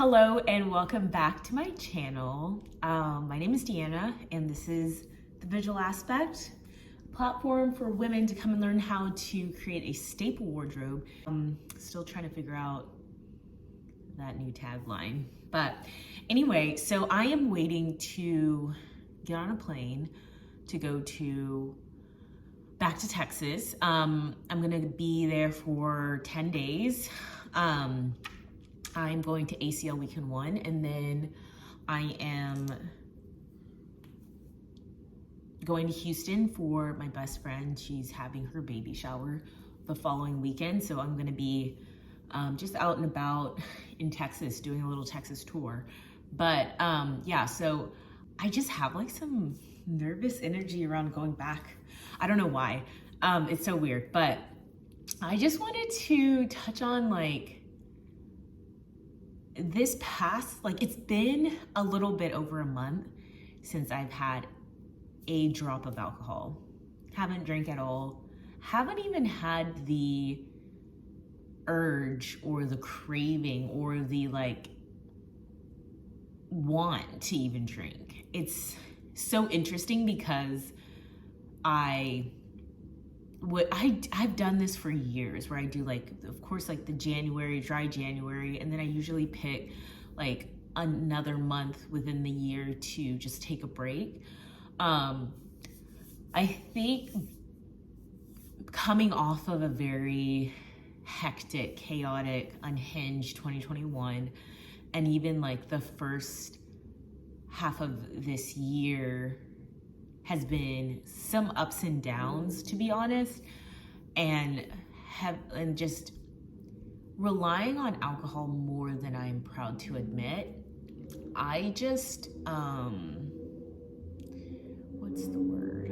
Hello and welcome back to my channel. My name is Deanna and this is The Visual Aspect, a platform for women to come and learn how to create a staple wardrobe. I'm still trying to figure out that new tagline. But anyway, so I am waiting to get on a plane to go back to Texas. I'm gonna be there for 10 days. I'm going to ACL Weekend 1, and then I am going to Houston for my best friend. She's having her baby shower the following weekend, so I'm gonna be just out and about in Texas doing a little Texas tour. But yeah, so I just have like some nervous energy around going back. I don't know why. It's so weird, but I just wanted to touch on like this past, like it's been a little bit over a month since I've had a drop of alcohol. Haven't drank at all. Haven't even had the urge or the craving or the like want to even drink. It's so interesting because I've done this for years where I do like, of course, like the dry January, and then I usually pick like another month within the year to just take a break. I think coming off of a very hectic, chaotic, unhinged 2021, and even like the first half of this year has been some ups and downs, to be honest, and just relying on alcohol more than I'm proud to admit. I just what's the word?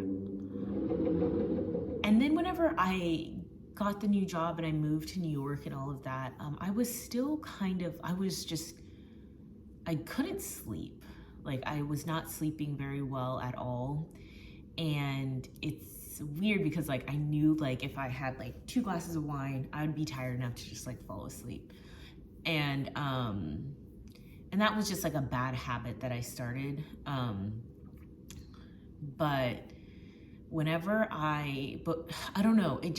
And then whenever I got the new job and I moved to New York and all of that, I was still I couldn't sleep. Like I was not sleeping very well at all. And it's weird because like I knew like if I had like 2 glasses of wine, I would be tired enough to just like fall asleep. And that was just like a bad habit that I started. But I don't know, and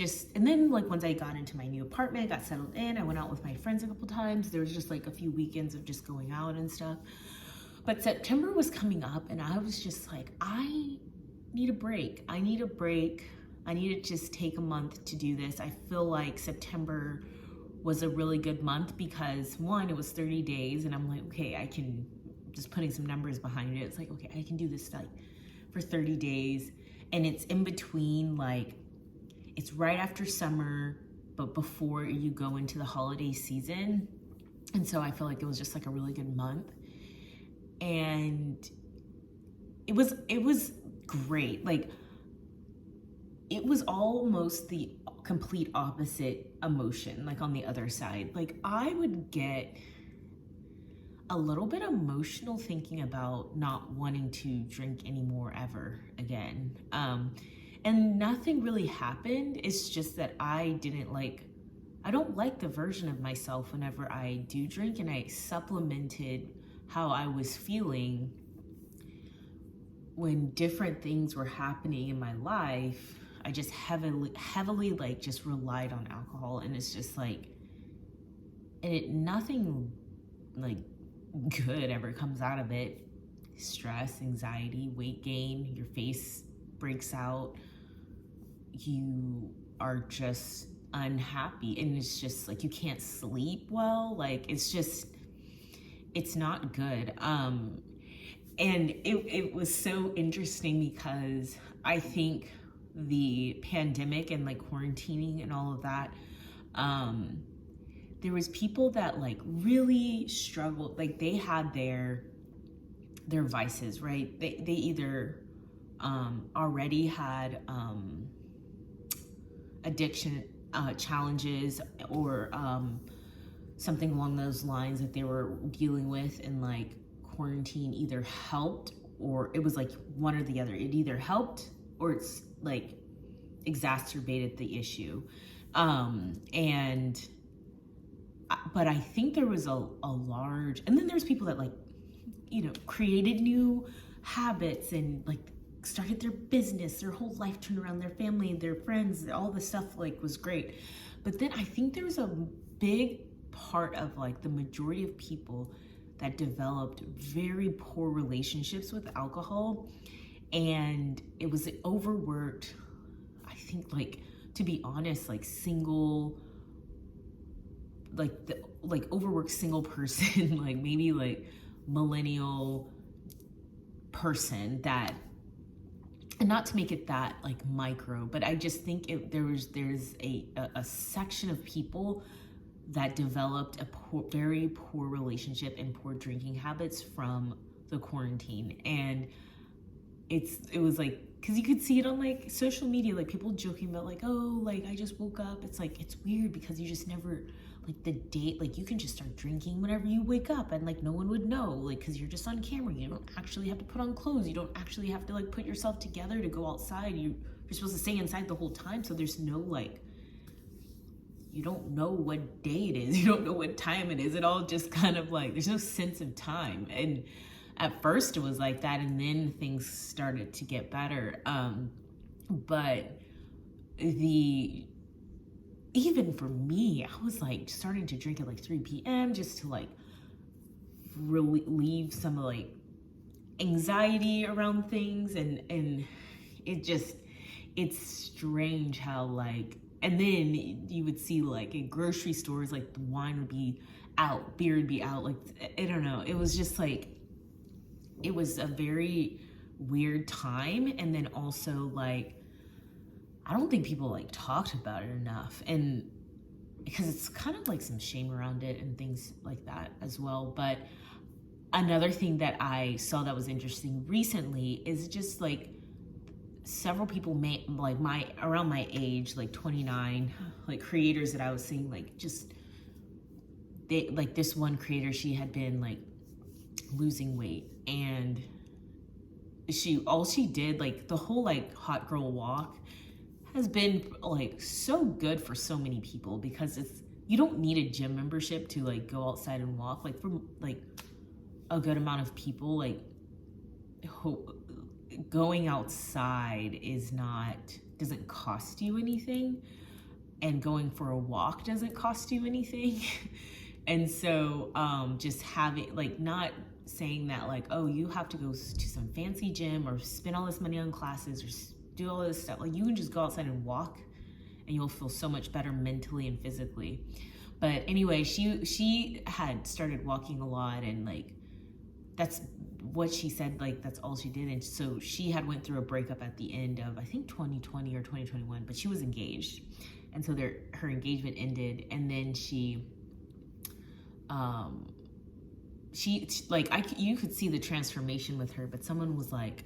then like once I got into my new apartment, got settled in, I went out with my friends a couple times. There was just like a few weekends of just going out and stuff. But September was coming up and I was just like, I need a break. I need to just take a month to do this. I feel like September was a really good month because one, it was 30 days and I'm like, okay, I can, just putting some numbers behind it. It's like, okay, I can do this like for 30 days. And it's in between, like, it's right after summer, but before you go into the holiday season. And so I feel like it was just like a really good month. And it was great. Like, it was almost the complete opposite emotion, like on the other side. Like, I would get a little bit emotional thinking about not wanting to drink anymore ever again. And nothing really happened. It's just that I don't like the version of myself whenever I do drink, and I supplemented how I was feeling when different things were happening in my life. I just heavily like just relied on alcohol, and it's just like, nothing like good ever comes out of it. Stress, anxiety, weight gain, your face breaks out, you are just unhappy, and it's just like you can't sleep well. Like it's not good. And it was so interesting because I think the pandemic and like quarantining and all of that, there was people that like really struggled. Like they had their vices, right? They either already had addiction challenges or something along those lines that they were dealing with, and like quarantine either helped, or it was like one or the other. It either helped or it's like exacerbated the issue. And but I think there was a large, and then there's people that like, created new habits and like started their business, their whole life turned around, their family, their friends, all the stuff like was great. But then I think there's a big part of like the majority of people that developed very poor relationships with alcohol, and it was overworked. I think, like, to be honest, like single, like the like overworked single person, like maybe like millennial person that, and not to make it that like micro, but I just think there's a section of people that developed a very poor relationship and poor drinking habits from the quarantine. And it was like, because you could see it on like social media, like people joking about like, oh, like I just woke up. It's like, it's weird because you just never, like the date, like you can just start drinking whenever you wake up and like no one would know, like because you're just on camera. You don't actually have to put on clothes. You don't actually have to like put yourself together to go outside. You're supposed to stay inside the whole time. So there's no like, you don't know what day it is. You don't know what time it is. It all just kind of like, there's no sense of time. And at first it was like that, and then things started to get better. But even for me, I was like starting to drink at like 3 p.m. just to like relieve some of like anxiety around things. And it's strange how like, and then you would see like in grocery stores, like the wine would be out, beer would be out. Like, I don't know. It was just like, it was a very weird time. And then also like, I don't think people like talked about it enough. And because it's kind of like some shame around it and things like that as well. But another thing that I saw that was interesting recently is just like several people around my age, like 29, like creators that I was seeing, like just they, like this one creator, she had been like losing weight, and all she did, like the whole like hot girl walk has been like so good for so many people, because you don't need a gym membership to like go outside and walk. Like for like a good amount of people, like going outside doesn't cost you anything, and going for a walk doesn't cost you anything. And so just having like, not saying that like, oh, you have to go to some fancy gym or spend all this money on classes or do all this stuff. Like you can just go outside and walk and you'll feel so much better mentally and physically. But anyway, she had started walking a lot, and like that's what she said, like that's all she did. And so she had went through a breakup at the end of, I think 2020 or 2021, but she was engaged. And so her engagement ended, and then she like, you could see the transformation with her, but someone was like,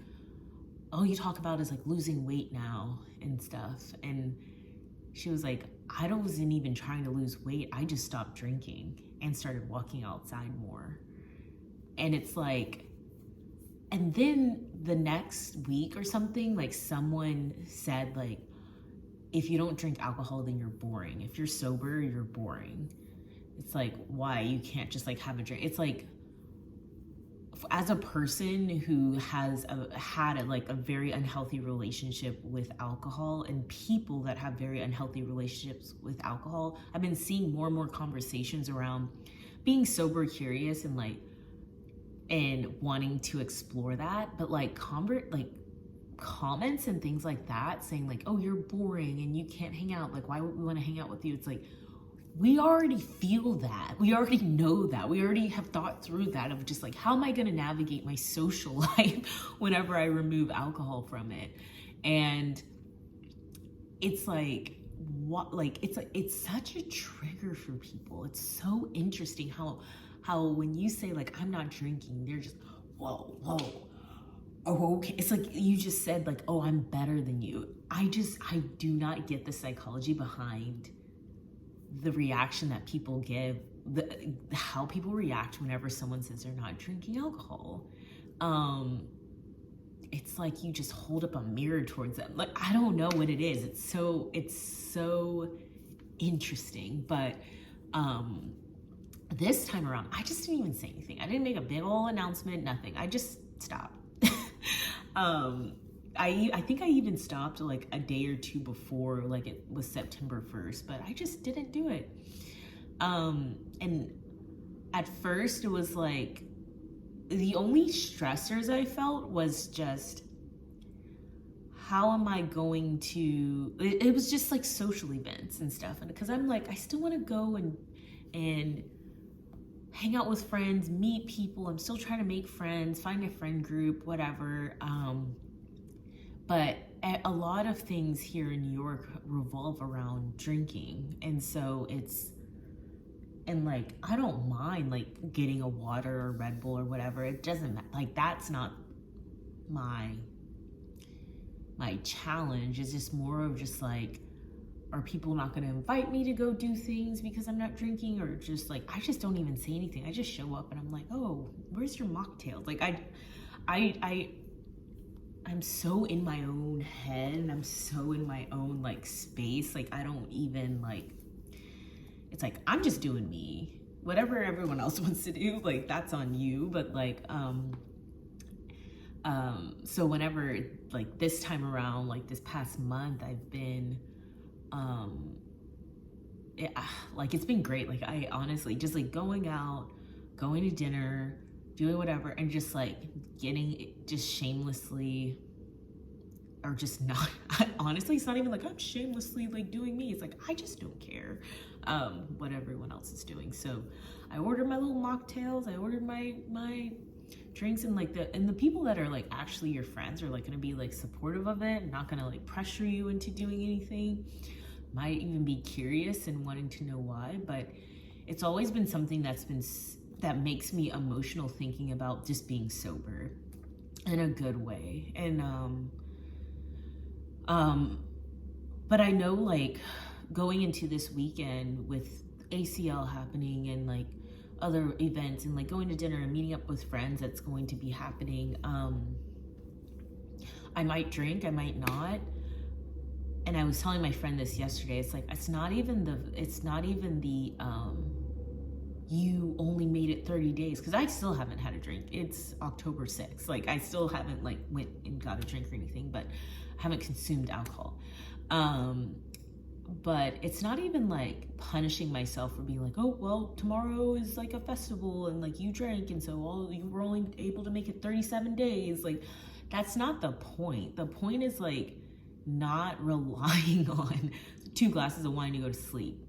oh, you talk about is like losing weight now and stuff. And she was like, I wasn't even trying to lose weight. I just stopped drinking and started walking outside more. And it's like, and then the next week or something, like someone said like, if you don't drink alcohol, then you're boring. If you're sober, you're boring. It's like, why? You can't just like have a drink. It's like, as a person who has had a very unhealthy relationship with alcohol, and people that have very unhealthy relationships with alcohol, I've been seeing more and more conversations around being sober curious and wanting to explore that. But like comments and things like that saying like, oh, you're boring and you can't hang out. Like, why would we want to hang out with you? It's like, we already feel that. We already know that. We already have thought through that of just like, how am I going to navigate my social life whenever I remove alcohol from it? And it's like, what, like, it's such a trigger for people. It's so interesting how when you say like, I'm not drinking, they're just, whoa. Oh, okay. It's like you just said like, oh, I'm better than you. I do not get the psychology behind the reaction that people give, how people react whenever someone says they're not drinking alcohol. It's like you just hold up a mirror towards them. Like, I don't know what it is. It's so interesting. But This time around, I just didn't even say anything. I didn't make a big old announcement, nothing. I just stopped. I think I even stopped like a day or two before, like it was September 1st, but I just didn't do it. And at first it was like, the only stressors I felt was just, how am I going to, it was just like social events and stuff. And because I'm like, I still want to go and hang out with friends, meet people. I'm still trying to make friends, find a friend group, whatever. But a lot of things here in New York revolve around drinking. And so and like, I don't mind like getting a water or Red Bull or whatever. It doesn't matter. Like, that's not my challenge. It's just more of just like, are people not going to invite me to go do things because I'm not drinking? Or just like, I just don't even say anything. I just show up and I'm like, oh, where's your mocktails? Like, I'm so in my own head and I'm so in my own like space. Like, I don't even like, it's like, I'm just doing me. Whatever everyone else wants to do, like, that's on you. But like, so whenever, like this time around, like this past month, I've been, it's been great. Like, I honestly just like going out, going to dinner, doing whatever, and just like getting just shamelessly, or just not, honestly, it's not even like I'm shamelessly like doing me. It's like, I just don't care what everyone else is doing. So I ordered my little mocktails, I ordered my drinks, and like the people that are like actually your friends are like gonna be like supportive of it, not gonna like pressure you into doing anything, might even be curious and wanting to know why. But it's always been something that makes me emotional thinking about just being sober in a good way. And but I know like going into this weekend with ACL happening and like other events and like going to dinner and meeting up with friends that's going to be happening, I might drink, I might not. And I was telling my friend this yesterday. It's like, it's not even the you only made it 30 days, because I still haven't had a drink. It's October 6th. Like, I still haven't like went and got a drink or anything, but I haven't consumed alcohol. But it's not even like punishing myself for being like, oh, well, tomorrow is like a festival and like you drank, and so you were only able to make it 37 days. Like, that's not the point. The point is like not relying on 2 glasses of wine to go to sleep.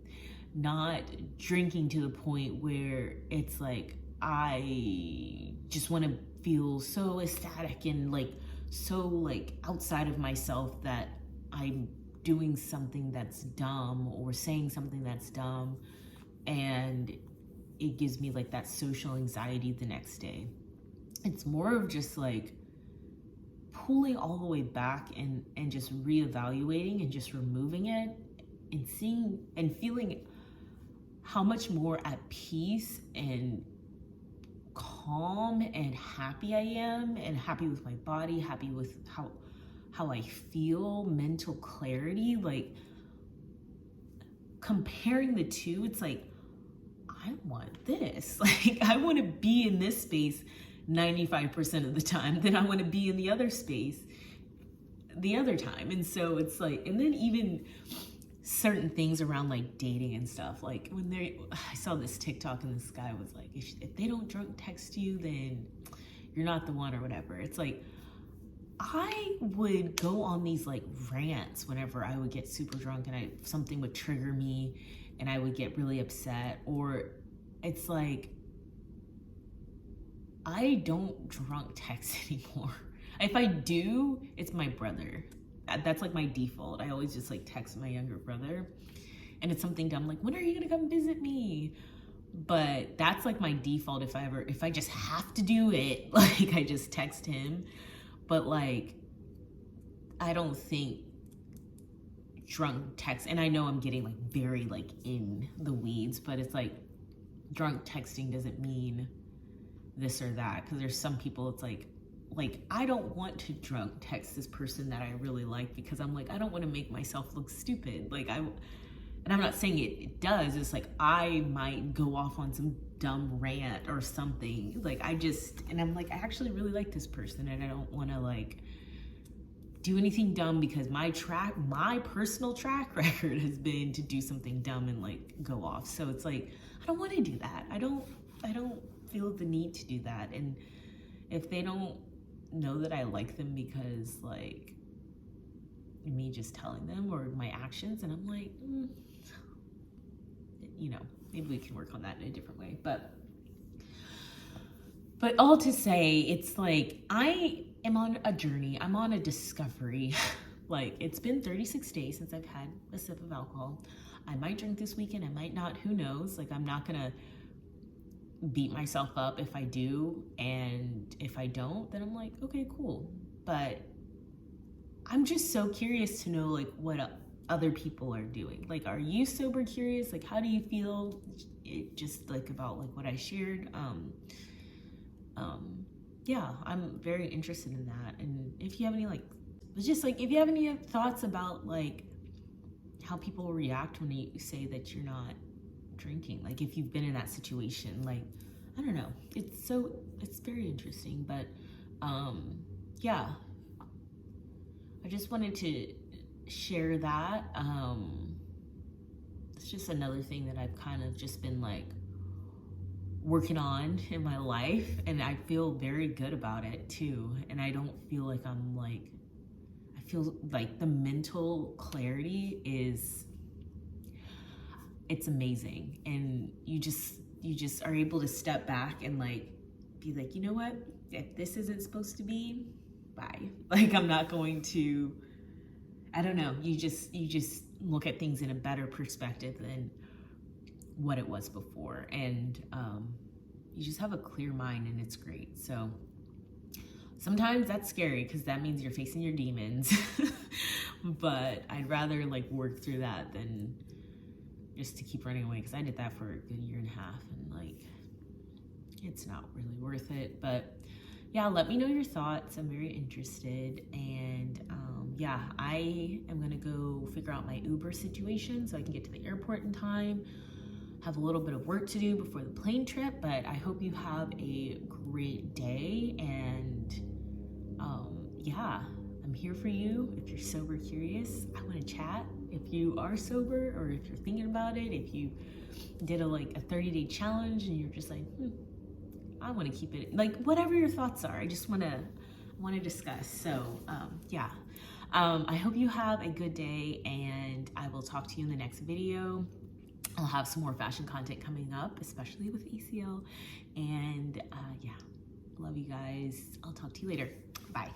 Not drinking to the point where it's like, I just want to feel so ecstatic and like so like outside of myself that I'm doing something that's dumb or saying something that's dumb, and it gives me like that social anxiety the next day. It's more of just like pulling all the way back and just reevaluating and just removing it and seeing and feeling how much more at peace and calm and happy I am, and happy with my body, happy with how I feel, mental clarity. Like, comparing the two, it's like, I want this. Like, I want to be in this space 95% of the time, then I want to be in the other space the other time. And so it's like, and then even certain things around like dating and stuff, like I saw this TikTok and this guy was like, if they don't drunk text you, then you're not the one or whatever. It's like, I would go on these like rants whenever I would get super drunk and something would trigger me and I would get really upset. Or it's like, I don't drunk text anymore. If I do, it's my brother. That's like my default. I always just like text my younger brother, and it's something dumb like, when are you gonna come visit me? But that's like my default. If I just have to do it, like, I just text him. But like, I don't think drunk text, and I know I'm getting like very like in the weeds, but it's like, drunk texting doesn't mean this or that, because there's some people it's like I don't want to drunk text this person that I really like, because I'm like, I don't want to make myself look stupid. Like, and I'm not saying it does, it's like I might go off on some dumb rant or something. Like and I'm like, I actually really like this person and I don't want to like do anything dumb because my personal track record has been to do something dumb and like go off. So it's like, I don't want to do that. I don't feel the need to do that. And if they don't know that I like them because like me just telling them or my actions, and I'm like, you know, maybe we can work on that in a different way. But all to say, it's like, I am on a journey. I'm on a discovery. Like, it's been 36 days since I've had a sip of alcohol. I might drink this weekend. I might not. Who knows? Like, I'm not going to beat myself up if I do. And if I don't, then I'm like, okay, cool. But I'm just so curious to know, like, what other people are doing. Like, are you sober curious? Like, how do you feel just like about like what I shared? Yeah, I'm very interested in that. And if you have any if you have any thoughts about like how people react when you say that you're not drinking, like if you've been in that situation, like, I don't know, it's very interesting. But yeah, I just wanted to share that. It's just another thing that I've kind of just been like working on in my life, and I feel very good about it too. And I don't feel like I feel like the mental clarity it's amazing. And you just are able to step back and like be like, you know what, if this isn't supposed to be, bye. Like, I'm not going to, I don't know, you just look at things in a better perspective than what it was before. And you just have a clear mind, and it's great. So sometimes that's scary because that means you're facing your demons. But I'd rather like work through that than just to keep running away, because I did that for a good year and a half, and like, it's not really worth it. But yeah, let me know your thoughts. I'm very interested. And yeah, I am gonna go figure out my Uber situation so I can get to the airport in time. Have a little bit of work to do before the plane trip, but I hope you have a great day. And yeah, I'm here for you. If you're sober curious, I want to chat. If you are sober, or if you're thinking about it, if you did a 30-day challenge and you're just like, I want to keep it, like, whatever your thoughts are, I just want to discuss. So yeah, I hope you have a good day, and I will talk to you in the next video. I'll have some more fashion content coming up, especially with ACL. And yeah, love you guys. I'll talk to you later. Bye.